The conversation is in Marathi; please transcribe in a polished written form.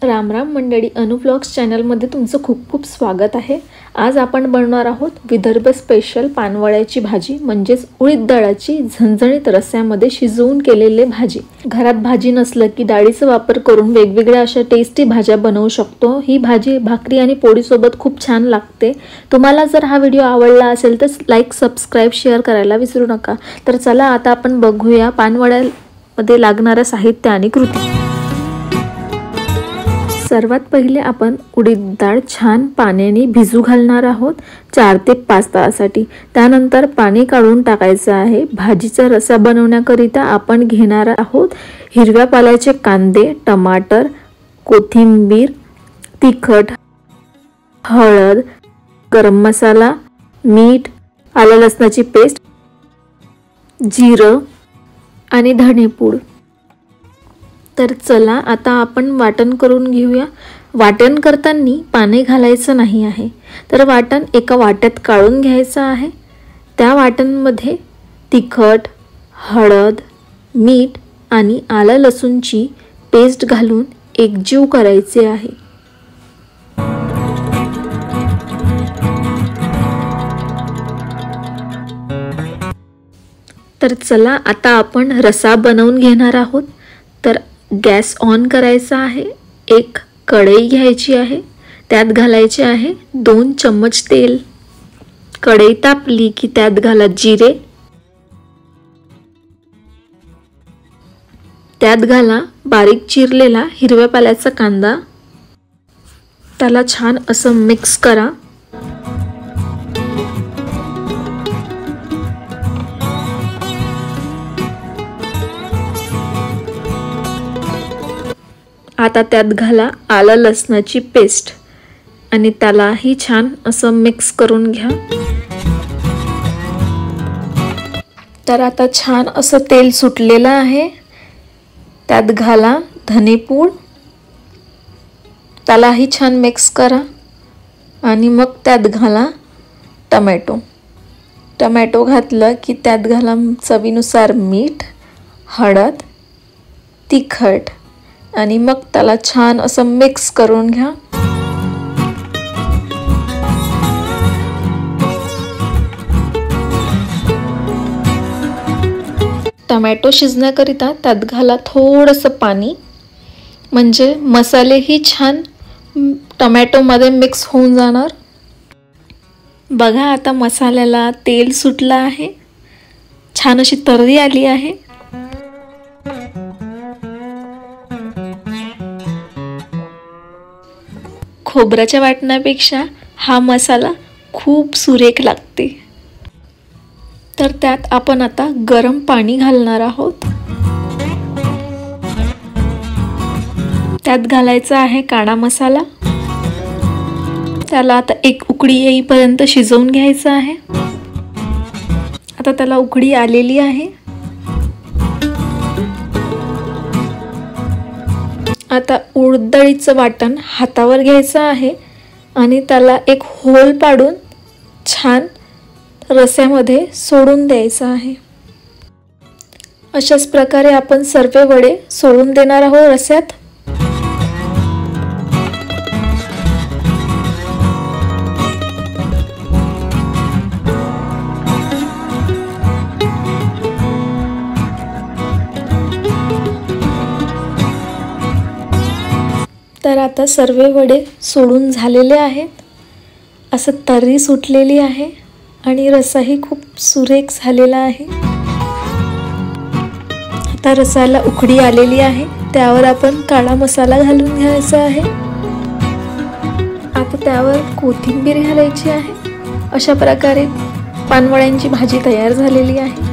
राम राम मंडळी, अनु व्लॉग्स चॅनलमध्ये तुमचं खूप खूप स्वागत आहे। आज आपण बनवणार आहोत विदर्भ स्पेशल पानवळ्याची भाजी, म्हणजेच उडीद डाळाची झणझणीत रस्स्यामध्ये शिजवून केलेली भाजी। घरात भाजी नसलं की डाळीचा वापर करून वेगवेगळ्या अशा टेस्टी भाज्या बनवू शकतो। ही भाजी भाकरी आणि पोळी सोबत खूप छान लागते। तुम्हाला जर हा व्हिडिओ आवडला असेल तर लाईक, सबस्क्राइब, शेअर करायला विसरू नका। तर चला आता आपण बघूया पानवळ्यामध्ये लागणारे साहित्य आणि कृती। सर्वात पहिले आपण उडीद डाळ छान पाण्याने भिजू घालणार आहोत 4 ते 5 तासासाठी। त्यानंतर पाणी काढून टाकायचं आहे। भाजीचा रस्सा बनवण्याकरिता आपण घेणार आहोत हिरव्या पाल्याचे कांदे, टमाटर, कोथिंबीर, तिखट, हळद, गरम मसाला, मीठ, आलं लसणाची पेस्ट, जिरं आणि धणेपूड। तर चला आता आपण वाटण करून घेऊया। वाटण करताना पाणी घालायचं नाही आहे, तर वाटण एका वाट्यात काढून घ्यायचं आहे। त्या वाटणमध्ये तिखट, हळद, मीठ आणि आलं लसूणची पेस्ट घालून एकजीव करायचे आहे। तर चला आता आपण रस्सा बनवून घेणार आहोत। तर गॅस ऑन करायचा आहे। एक कढई घ्यायची आहे, त्यात घालायचे आहे 2 चम्मच तेल। कढई तापली की त्यात घाला जिरे, त्यात घाला बारीक चिरलेला हिरव्या पाल्याचा कांदा। त्याला छान असं मिक्स करा। आता त्यात घाला आलं लसणाची पेस्ट आणि त्यालाही छान असं मिक्स करून घ्या। तर आता छान असं तेल सुटलेलं आहे। त्यात घाला धनेपूड, त्यालाही छान मिक्स करा आणि मग त्यात घाला टमॅटो घातलं की त्यात घाला चवीनुसार मीठ, हळद, तिखट आणि मग त्याला छान असं मिक्स करून घ्या। टमॅटो शिजण्याकरिता त्यात घाला थोडंसं पाणी, म्हणजे मसालेही छान टमॅटोमध्ये मिक्स होऊन जाणार। बघा आता मसाल्याला तेल सुटलं आहे, छान अशी तर्री आली आहे। खोबऱ्याच्या वाटण्यापेक्षा हा मसाला खूप सुरेख लागते। तर त्यात आपण आता गरम पाणी घालणार आहोत। त्यात घालायचा आहे काळा मसाला। त्याला आता एक उकळी येईपर्यंत शिजवून घ्यायचं आहे। आता त्याला उकळी आलेली आहे। आता उडीद डाळीचं वाटण हातावर घ्यायचं आहे आणि त्याला एक होल पाडून छान रस्स्यामध्ये सोडून द्यायचं आहे। अशाच प्रकारे आपण सर्व वडे सोडून देणार आहोत रस्स्यात। तर आता सर्व वडे सोडून झालेले आहेत। असं तर्री सुटलेली आहे आणि रस्साही खूप सुरेख झालेला आहे। आता रस्साला उकळी आलेली आहे, त्यावर आपण काळा मसाला घालून घ्यायचा आहे। आता त्यावर कोथिंबीर घालायची आहे। अशा प्रकारे पानवळ्यांची भाजी तयार झालेली आहे।